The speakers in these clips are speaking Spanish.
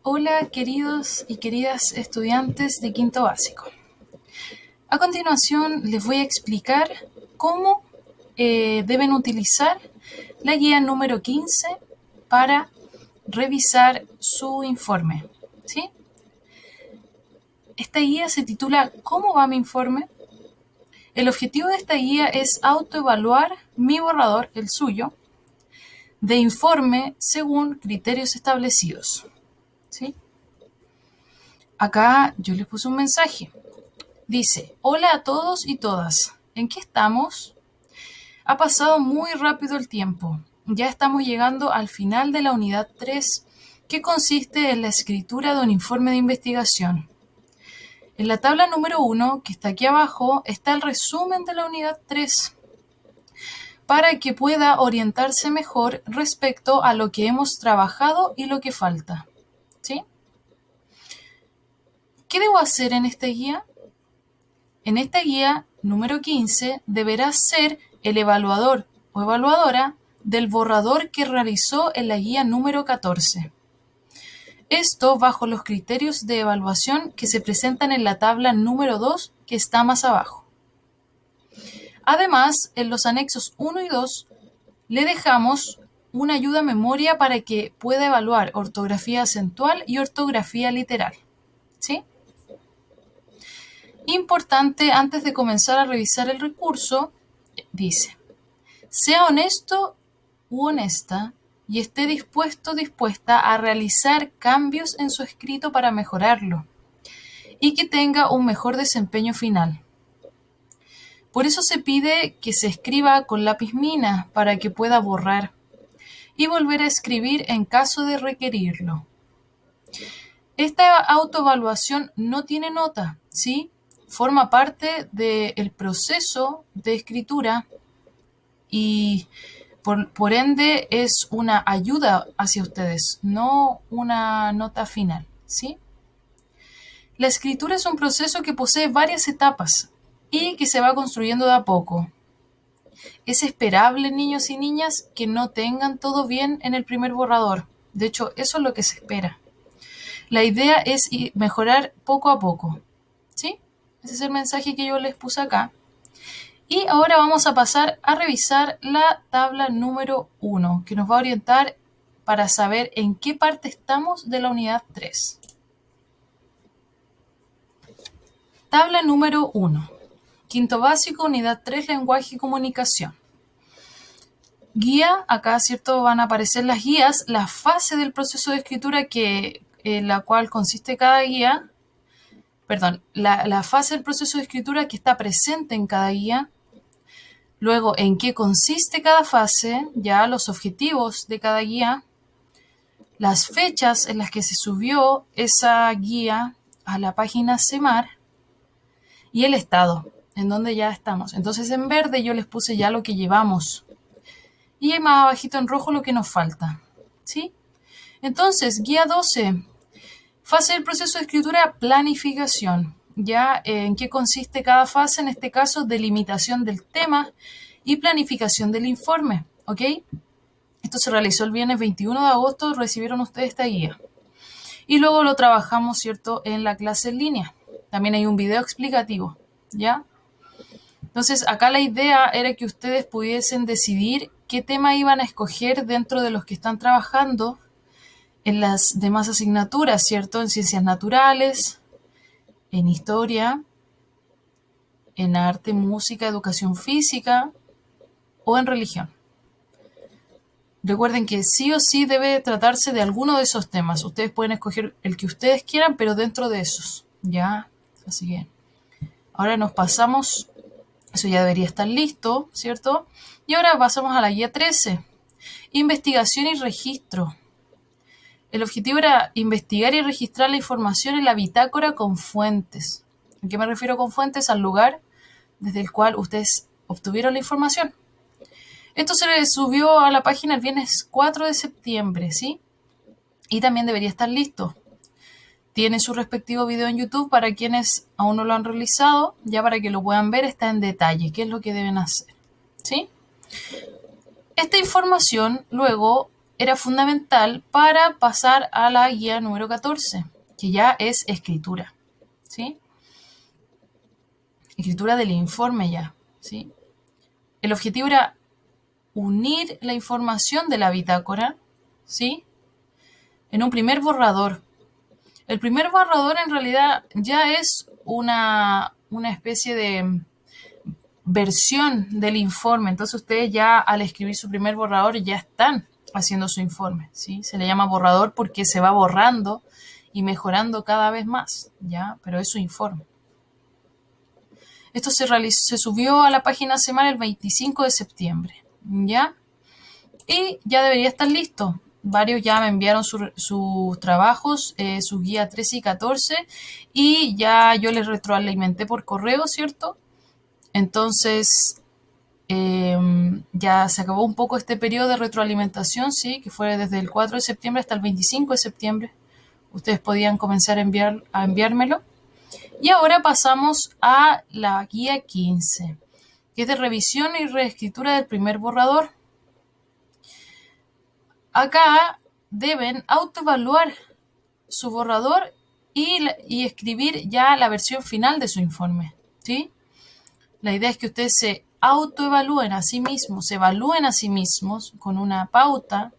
Hola queridos y queridas estudiantes de quinto básico. A continuación les voy a explicar cómo deben utilizar la guía número 15 para revisar su informe. ¿Sí? Esta guía se titula ¿Cómo va mi informe? El objetivo de esta guía es autoevaluar mi borrador, el suyo, de informe según criterios establecidos. ¿Sí? Acá yo les puse un mensaje. Dice, hola a todos y todas. ¿En qué estamos? Ha pasado muy rápido el tiempo. Ya estamos llegando al final de la unidad 3, que consiste en la escritura de un informe de investigación. En la tabla número 1, que está aquí abajo, está el resumen de la unidad 3, para que pueda orientarse mejor respecto a lo que hemos trabajado y lo que falta. ¿Sí? ¿Qué debo hacer en esta guía? En esta guía número 15 deberás ser el evaluador o evaluadora del borrador que realizó en la guía número 14. Esto bajo los criterios de evaluación que se presentan en la tabla número 2 que está más abajo. Además, en los anexos 1 y 2 le dejamos una ayuda a memoria para que pueda evaluar ortografía acentual y ortografía literal. ¿Sí? Importante, antes de comenzar a revisar el recurso, dice, sea honesto u honesta y esté dispuesta a realizar cambios en su escrito para mejorarlo y que tenga un mejor desempeño final. Por eso se pide que se escriba con lápiz mina para que pueda borrar y volver a escribir en caso de requerirlo. Esta autoevaluación no tiene nota, ¿sí? Forma parte del proceso de escritura y por ende es una ayuda hacia ustedes, no una nota final, ¿sí? La escritura es un proceso que posee varias etapas y que se va construyendo de a poco. Es esperable, niños y niñas, que no tengan todo bien en el primer borrador. De hecho, eso es lo que se espera. La idea es mejorar poco a poco, ¿sí? Ese es el mensaje que yo les puse acá. Y ahora vamos a pasar a revisar la tabla número 1, que nos va a orientar para saber en qué parte estamos de la unidad 3. Tabla número 1. Quinto básico, unidad 3, lenguaje y comunicación. Guía, acá, ¿cierto? Van a aparecer las guías, la fase del proceso de escritura en la cual consiste cada guía, la fase del proceso de escritura que está presente en cada guía. Luego, en qué consiste cada fase, ya los objetivos de cada guía, las fechas en las que se subió esa guía a la página CEMAR y el estado, en donde ya estamos. Entonces, en verde yo les puse ya lo que llevamos y más abajito en rojo lo que nos falta, ¿sí? Entonces, guía 12, fase del proceso de escritura, planificación. Ya en qué consiste cada fase, en este caso, delimitación del tema y planificación del informe, ¿ok? Esto se realizó el viernes 21 de agosto, recibieron ustedes esta guía. Y luego lo trabajamos, ¿cierto?, en la clase en línea. También hay un video explicativo, ¿ya? Entonces, acá la idea era que ustedes pudiesen decidir qué tema iban a escoger dentro de los que están trabajando en las demás asignaturas, ¿cierto? En ciencias naturales, en historia, en arte, música, educación física o en religión. Recuerden que sí o sí debe tratarse de alguno de esos temas. Ustedes pueden escoger el que ustedes quieran, pero dentro de esos, ¿ya? Así que ahora nos pasamos, eso ya debería estar listo, ¿cierto? Y ahora pasamos a la guía 13, investigación y registro. El objetivo era investigar y registrar la información en la bitácora con fuentes. ¿A qué me refiero con fuentes? Al lugar desde el cual ustedes obtuvieron la información. Esto se subió a la página el viernes 4 de septiembre, ¿sí? Y también debería estar listo. Tiene su respectivo video en YouTube para quienes aún no lo han realizado, ya para que lo puedan ver, está en detalle, qué es lo que deben hacer, ¿sí? Esta información luego era fundamental para pasar a la guía número 14, que ya es escritura, ¿sí? Escritura del informe ya, ¿sí? El objetivo era unir la información de la bitácora, ¿sí? En un primer borrador. El primer borrador en realidad ya es una especie de versión del informe. Entonces ustedes ya al escribir su primer borrador ya están haciendo su informe, ¿sí? Se le llama borrador porque se va borrando y mejorando cada vez más, ¿ya? Pero es su informe. Esto se subió a la página Semana el 25 de septiembre, ¿ya? Y ya debería estar listo. Varios ya me enviaron sus trabajos, sus guías 13 y 14, y ya yo les retroalimenté por correo, ¿cierto? Entonces, ya se acabó un poco este periodo de retroalimentación, sí, que fue desde el 4 de septiembre hasta el 25 de septiembre. Ustedes podían comenzar a enviármelo. Y ahora pasamos a la guía 15, que es de revisión y reescritura del primer borrador. Acá deben autoevaluar su borrador y escribir ya la versión final de su informe, ¿sí? La idea es que ustedes se autoevalúen a sí mismos, se evalúen a sí mismos con una pauta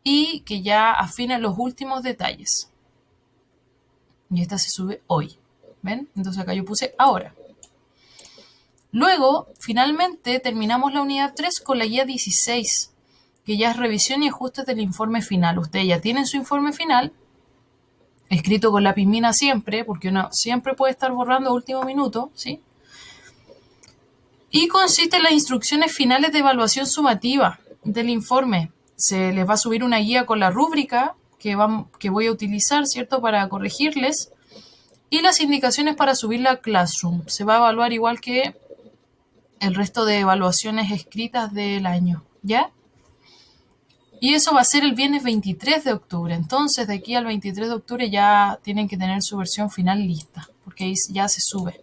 y que ya afinen los últimos detalles. Y esta se sube hoy, ¿ven? Entonces acá yo puse ahora. Luego, finalmente, terminamos la unidad 3 con la guía 16, que ya es revisión y ajustes del informe final. Ustedes ya tienen su informe final, escrito con lápiz mina siempre, porque uno siempre puede estar borrando a último minuto, ¿sí? Y consiste en las instrucciones finales de evaluación sumativa del informe. Se les va a subir una guía con la rúbrica que voy a utilizar, ¿cierto?, para corregirles, y las indicaciones para subirla a Classroom. Se va a evaluar igual que el resto de evaluaciones escritas del año, ¿ya? Y eso va a ser el viernes 23 de octubre. Entonces, de aquí al 23 de octubre ya tienen que tener su versión final lista, porque ahí ya se sube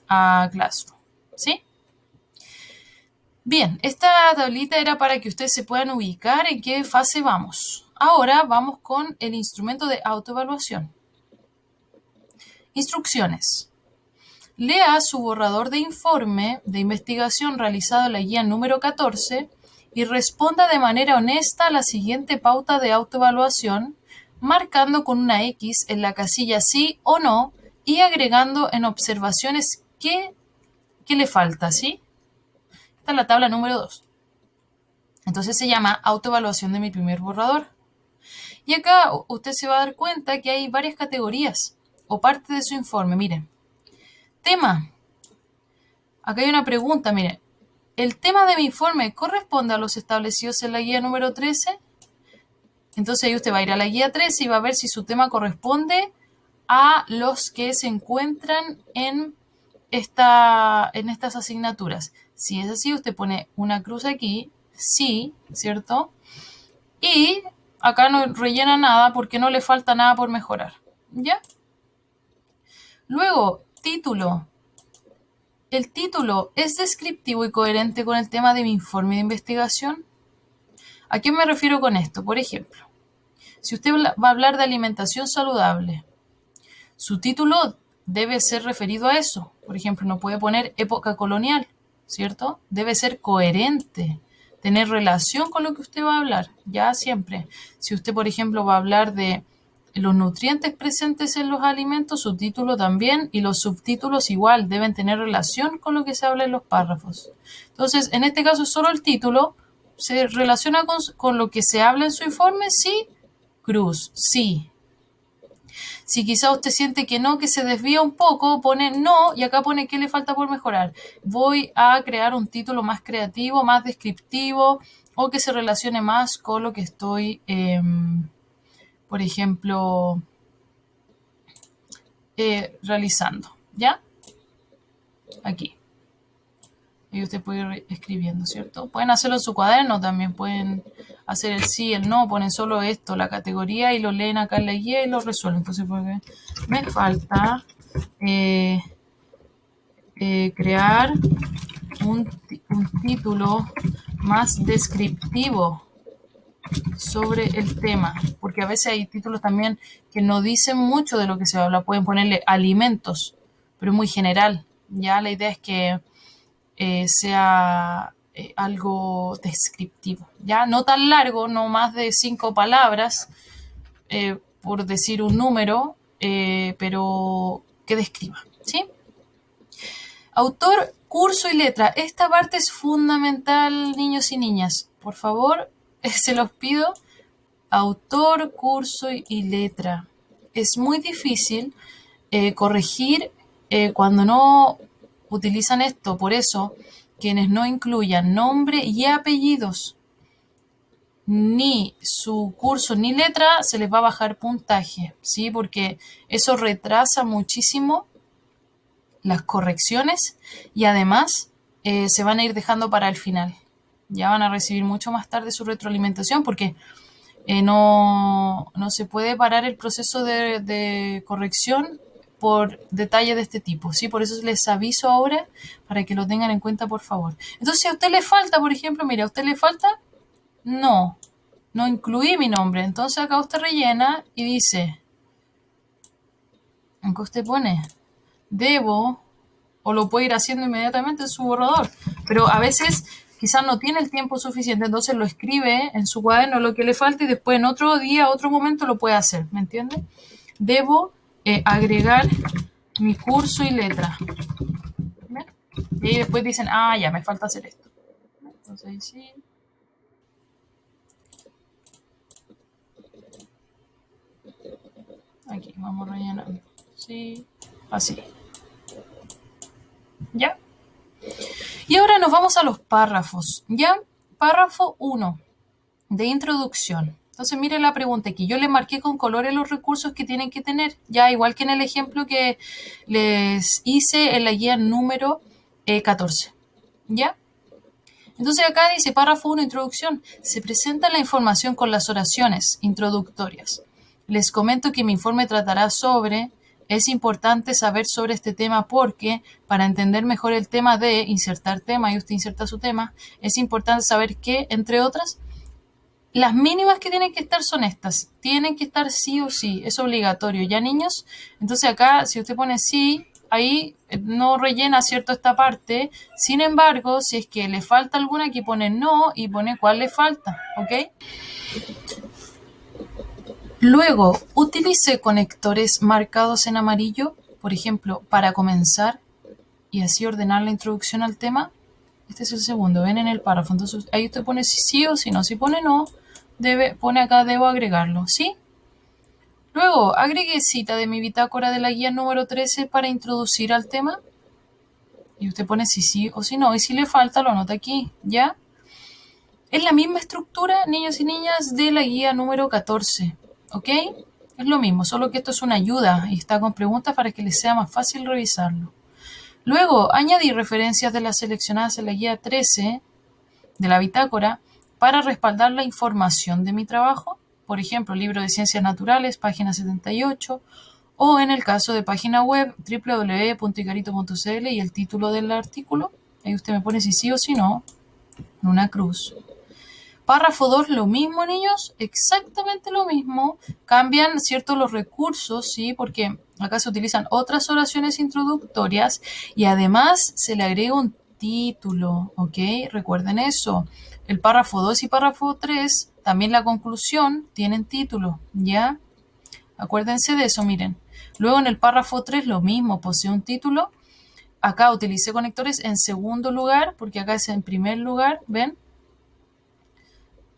a Classroom, ¿sí? Bien, esta tablita era para que ustedes se puedan ubicar en qué fase vamos. Ahora vamos con el instrumento de autoevaluación. Instrucciones. Lea su borrador de informe de investigación realizado en la guía número 14 y responda de manera honesta a la siguiente pauta de autoevaluación, marcando con una X en la casilla sí o no y agregando en observaciones qué le falta, ¿sí? Esta es la tabla número 2. Entonces se llama autoevaluación de mi primer borrador. Y acá usted se va a dar cuenta que hay varias categorías o parte de su informe. Miren, tema. Acá hay una pregunta, miren. ¿El tema de mi informe corresponde a los establecidos en la guía número 13? Entonces ahí usted va a ir a la guía 13 y va a ver si su tema corresponde a los que se encuentran en estas asignaturas. Si es así, usted pone una cruz aquí, sí, ¿cierto? Y acá no rellena nada porque no le falta nada por mejorar, ¿ya? Luego, título. ¿El título es descriptivo y coherente con el tema de mi informe de investigación? ¿A qué me refiero con esto? Por ejemplo, si usted va a hablar de alimentación saludable, su título debe ser referido a eso. Por ejemplo, no puede poner época colonial, ¿cierto? Debe ser coherente, tener relación con lo que usted va a hablar, ya siempre. Si usted, por ejemplo, va a hablar de los nutrientes presentes en los alimentos, su título también, y los subtítulos igual, deben tener relación con lo que se habla en los párrafos. Entonces, en este caso, solo el título se relaciona con lo que se habla en su informe, sí, cruz, sí. Si quizá usted siente que no, que se desvía un poco, pone no y acá pone qué le falta por mejorar. Voy a crear un título más creativo, más descriptivo o que se relacione más con lo que estoy, por ejemplo, realizando. ¿Ya? Aquí. Y usted puede ir escribiendo, ¿cierto? Pueden hacerlo en su cuaderno, también pueden hacer el sí, el no, ponen solo esto, la categoría y lo leen acá en la guía y lo resuelven. Entonces, porque me falta crear un título más descriptivo sobre el tema, porque a veces hay títulos también que no dicen mucho de lo que se habla, pueden ponerle alimentos, pero es muy general. Ya la idea es que sea algo descriptivo, ya no tan largo, no más de 5 palabras, por decir un número, pero que describa, ¿sí? Autor, curso y letra. Esta parte es fundamental, niños y niñas. Por favor, se los pido. Autor, curso y letra. Es muy difícil corregir cuando no utilizan esto. Por eso, quienes no incluyan nombre y apellidos, ni su curso ni letra, se les va a bajar puntaje, ¿sí? Porque eso retrasa muchísimo las correcciones y además se van a ir dejando para el final. Ya van a recibir mucho más tarde su retroalimentación porque no se puede parar el proceso de corrección por detalles de este tipo, ¿sí? Por eso les aviso ahora para que lo tengan en cuenta, por favor. Entonces, si a usted le falta, por ejemplo, mire, a usted le falta, no incluí mi nombre. Entonces acá usted rellena y dice, acá usted pone, debo, o lo puede ir haciendo inmediatamente en su borrador, pero a veces quizás no tiene el tiempo suficiente, entonces lo escribe en su cuaderno lo que le falta y después en otro día, otro momento lo puede hacer, ¿me entiende? Debo agregar mi curso y letra. ¿Ven? Y después dicen, ah, ya me falta hacer esto. Entonces sí. Aquí vamos rellenando. Sí, así. ¿Ya? Y ahora nos vamos a los párrafos. ¿Ya? Párrafo 1 de introducción. Entonces, mire la pregunta aquí. Yo le marqué con colores los recursos que tienen que tener, ya igual que en el ejemplo que les hice en la guía número 14. ¿Ya? Entonces acá dice párrafo 1, introducción. Se presenta la información con las oraciones introductorias. Les comento que mi informe tratará sobre, es importante saber sobre este tema porque para entender mejor el tema de insertar tema, y usted inserta su tema, es importante saber que, entre otras, las mínimas que tienen que estar son estas. Tienen que estar sí o sí. Es obligatorio. ¿Ya, niños? Entonces acá, si usted pone sí, ahí no rellena, ¿cierto?, esta parte. Sin embargo, si es que le falta alguna, aquí pone no y pone cuál le falta. ¿Ok? Luego, utilice conectores marcados en amarillo, por ejemplo, para comenzar y así ordenar la introducción al tema. Este es el segundo, ven en el párrafo. Entonces ahí usted pone si sí o si no. Si pone no, pone acá debo agregarlo, ¿sí? Luego, agregue cita de mi bitácora de la guía número 13 para introducir al tema. Y usted pone si sí o si no. Y si le falta, lo anota aquí, ¿ya? Es la misma estructura, niños y niñas, de la guía número 14, ¿ok? Es lo mismo, solo que esto es una ayuda y está con preguntas para que les sea más fácil revisarlo. Luego, añadir referencias de las seleccionadas en la guía 13 de la bitácora para respaldar la información de mi trabajo. Por ejemplo, libro de Ciencias Naturales, página 78, o en el caso de página web www.icarito.cl y el título del artículo. Ahí usted me pone si sí o si no, en una cruz. Párrafo 2, lo mismo, niños, exactamente lo mismo. Cambian, ¿cierto?, los recursos, ¿sí? Porque acá se utilizan otras oraciones introductorias y además se le agrega un título, ¿ok? Recuerden eso. El párrafo 2 y párrafo 3, también la conclusión, tienen título, ¿ya? Acuérdense de eso, miren. Luego en el párrafo 3, lo mismo, posee un título. Acá utilicé conectores en segundo lugar, porque acá es en primer lugar, ¿ven?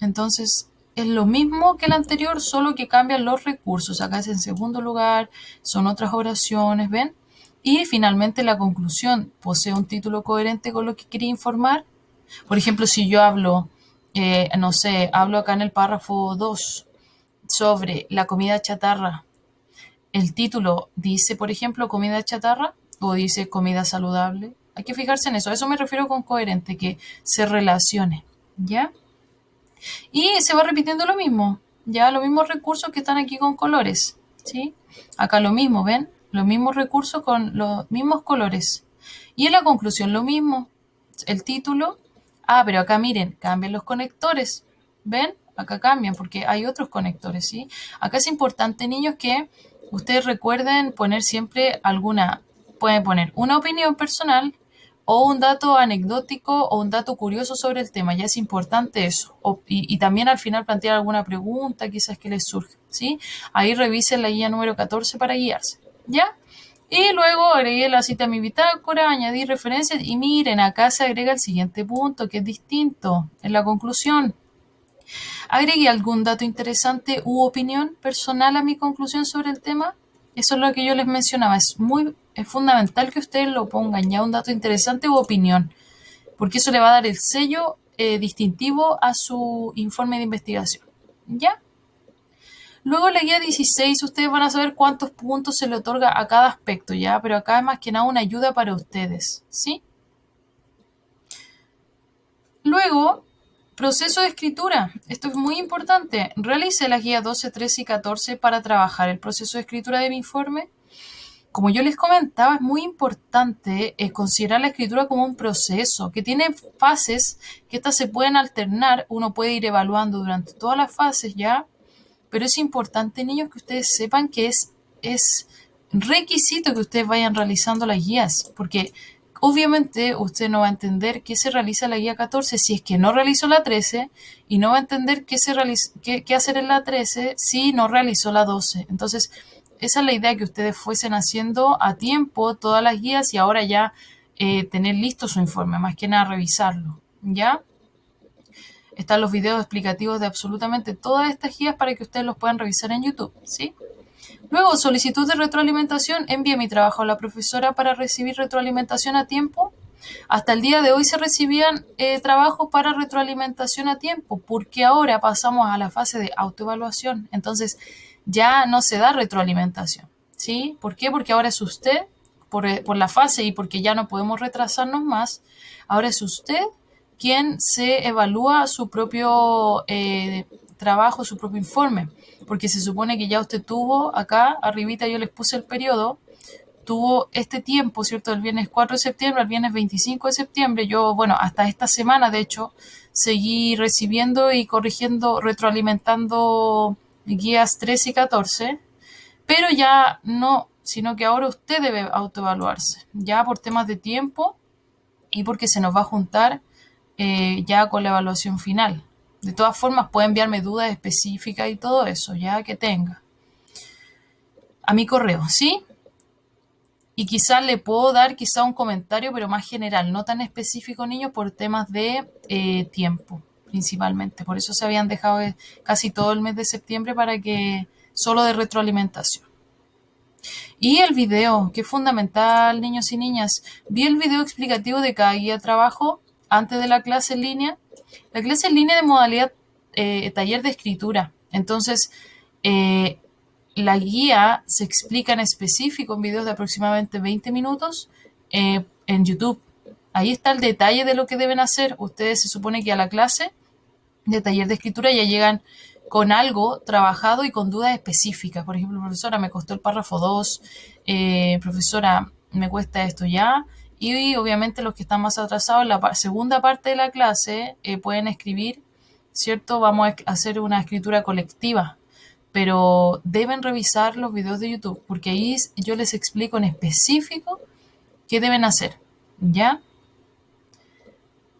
Entonces, es lo mismo que el anterior, solo que cambian los recursos. Acá es en segundo lugar, son otras oraciones, ¿ven? Y finalmente la conclusión posee un título coherente con lo que quería informar. Por ejemplo, si yo hablo, no sé, hablo acá en el párrafo 2 sobre la comida chatarra. El título dice, por ejemplo, comida chatarra o dice comida saludable. Hay que fijarse en eso. A eso me refiero con coherente, que se relacione, ¿ya? Y se va repitiendo lo mismo, ya los mismos recursos que están aquí con colores, ¿sí? Acá lo mismo, ¿ven? Los mismos recursos con los mismos colores. Y en la conclusión lo mismo, el título. Ah, pero acá miren, cambian los conectores, ¿ven? acá cambian porque hay otros conectores, ¿sí? Acá es importante, niños, que ustedes recuerden poner siempre pueden poner una opinión personal o un dato anecdótico o un dato curioso sobre el tema, ya es importante eso. Y también al final plantear alguna pregunta quizás que les surja, ¿sí? Ahí revisen la guía número 14 para guiarse, ¿ya? Y luego agregué la cita a mi bitácora, añadí referencias y miren, acá se agrega el siguiente punto que es distinto en la conclusión. Agregué algún dato interesante u opinión personal a mi conclusión sobre el tema. Eso es lo que yo les mencionaba. Es fundamental que ustedes lo pongan ya, un dato interesante u opinión, porque eso le va a dar el sello distintivo a su informe de investigación. ¿Ya? Luego la guía 16, ustedes van a saber cuántos puntos se le otorga a cada aspecto, ¿ya? Pero acá es más que nada una ayuda para ustedes, ¿sí? Luego, proceso de escritura. Esto es muy importante. Realicé las guías 12, 13 y 14 para trabajar el proceso de escritura de mi informe. Como yo les comentaba, es muy importante considerar la escritura como un proceso que tiene fases que estas se pueden alternar. Uno puede ir evaluando durante todas las fases, ¿ya? Pero es importante, niños, que ustedes sepan que es requisito que ustedes vayan realizando las guías, porque obviamente usted no va a entender qué se realiza en la guía 14 si es que no realizó la 13 y no va a entender qué hacer en la 13 si no realizó la 12. Entonces, esa es la idea, que ustedes fuesen haciendo a tiempo todas las guías y ahora ya tener listo su informe, más que nada revisarlo, ¿ya? Están los videos explicativos de absolutamente todas estas guías para que ustedes los puedan revisar en YouTube, ¿sí? Luego, solicitud de retroalimentación. Envié mi trabajo a la profesora para recibir retroalimentación a tiempo. Hasta el día de hoy se recibían trabajos para retroalimentación a tiempo, porque ahora pasamos a la fase de autoevaluación. Entonces, ya no se da retroalimentación, ¿sí? ¿Por qué? Porque ahora es usted, por la fase y porque ya no podemos retrasarnos más, ahora es usted quien se evalúa su propio trabajo, su propio informe, porque se supone que ya usted tuvo acá, arribita yo les puse el periodo, tuvo este tiempo, ¿cierto? El viernes 4 de septiembre al viernes 25 de septiembre, yo, bueno, hasta esta semana, de hecho, seguí recibiendo y corrigiendo, retroalimentando guías 13 y 14, pero ya no, sino que ahora usted debe autoevaluarse, ya por temas de tiempo y porque se nos va a juntar ya con la evaluación final. De todas formas, puede enviarme dudas específicas y todo eso, ya que tenga. A mi correo, ¿sí? Y quizás le puedo dar quizá un comentario, pero más general, no tan específico, niños, por temas de tiempo, principalmente. Por eso se habían dejado casi todo el mes de septiembre para que solo de retroalimentación. Y el video, que es fundamental, niños y niñas. Vi el video explicativo de cada guía de trabajo antes de la clase en línea. La clase en línea de modalidad taller de escritura. Entonces, la guía se explica en específico en videos de aproximadamente 20 minutos en YouTube. Ahí está el detalle de lo que deben hacer. Ustedes se supone que a la clase de taller de escritura ya llegan con algo trabajado y con dudas específicas. Por ejemplo, profesora, me costó el párrafo 2, profesora, me cuesta esto ya. Y obviamente los que están más atrasados en la segunda parte de la clase pueden escribir, ¿cierto? Vamos a hacer una escritura colectiva, pero deben revisar los videos de YouTube porque ahí yo les explico en específico qué deben hacer, ¿ya?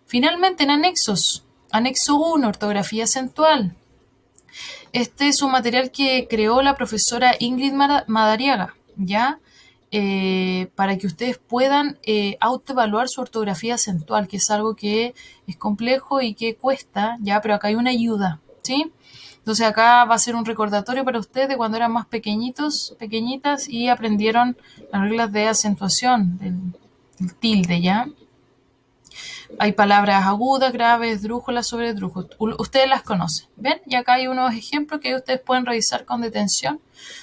Finalmente, en anexos. Anexo 1, ortografía acentual. Este es un material que creó la profesora Ingrid Madariaga, ¿ya? Para que ustedes puedan autoevaluar su ortografía acentual, que es algo que es complejo y que cuesta, ¿ya? Pero acá hay una ayuda, ¿sí? Entonces acá va a ser un recordatorio para ustedes de cuando eran más pequeñitos, pequeñitas y aprendieron las reglas de acentuación del tilde, ¿ya? Hay palabras agudas, graves, esdrújulas, sobredrújulas. Ustedes las conocen, ¿ven? Y acá hay unos ejemplos que ustedes pueden revisar con detención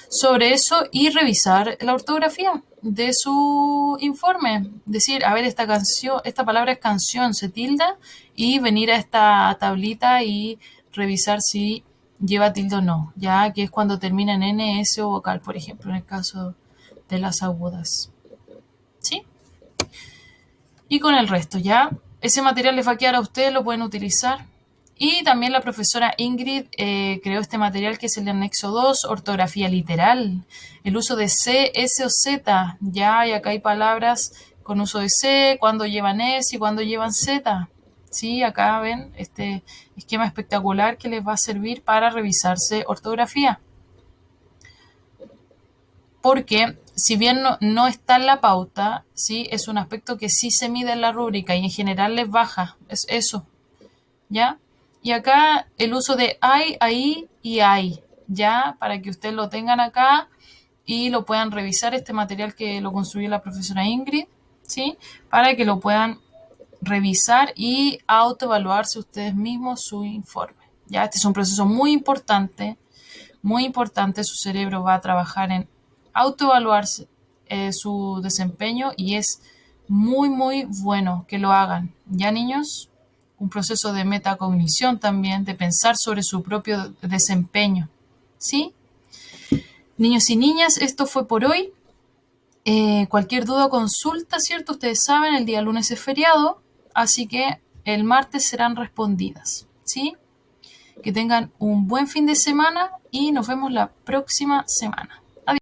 sobre eso y revisar la ortografía de su informe. Decir, a ver, esta palabra es canción, se tilda, y venir a esta tablita y revisar si lleva tilde o no, ya que es cuando termina en N, S o vocal, por ejemplo, en el caso de las agudas. ¿Sí? Y con el resto, ya. Ese material les va a quedar a ustedes, lo pueden utilizar. Y también la profesora Ingrid creó este material que es el anexo 2, ortografía literal, el uso de C, S o Z, ya, y acá hay palabras con uso de C, cuando llevan S y cuando llevan Z. Sí, acá ven este esquema espectacular que les va a servir para revisarse ortografía. Porque si bien no está en la pauta, ¿sí? Es un aspecto que sí se mide en la rúbrica y en general les baja, es eso, ¿ya? Y acá el uso de hay, ahí y hay, ¿ya? Para que ustedes lo tengan acá y lo puedan revisar, este material que lo construyó la profesora Ingrid, ¿sí? Para que lo puedan revisar y autoevaluarse ustedes mismos su informe, ¿ya? Este es un proceso muy importante, su cerebro va a trabajar en autoevaluarse su desempeño y es muy bueno que lo hagan, ¿ya niños? Un proceso de metacognición también, de pensar sobre su propio desempeño, ¿sí? Niños y niñas, esto fue por hoy. Cualquier duda o consulta, ¿cierto? Ustedes saben, el día lunes es feriado, así que el martes serán respondidas, ¿sí? Que tengan un buen fin de semana y nos vemos la próxima semana.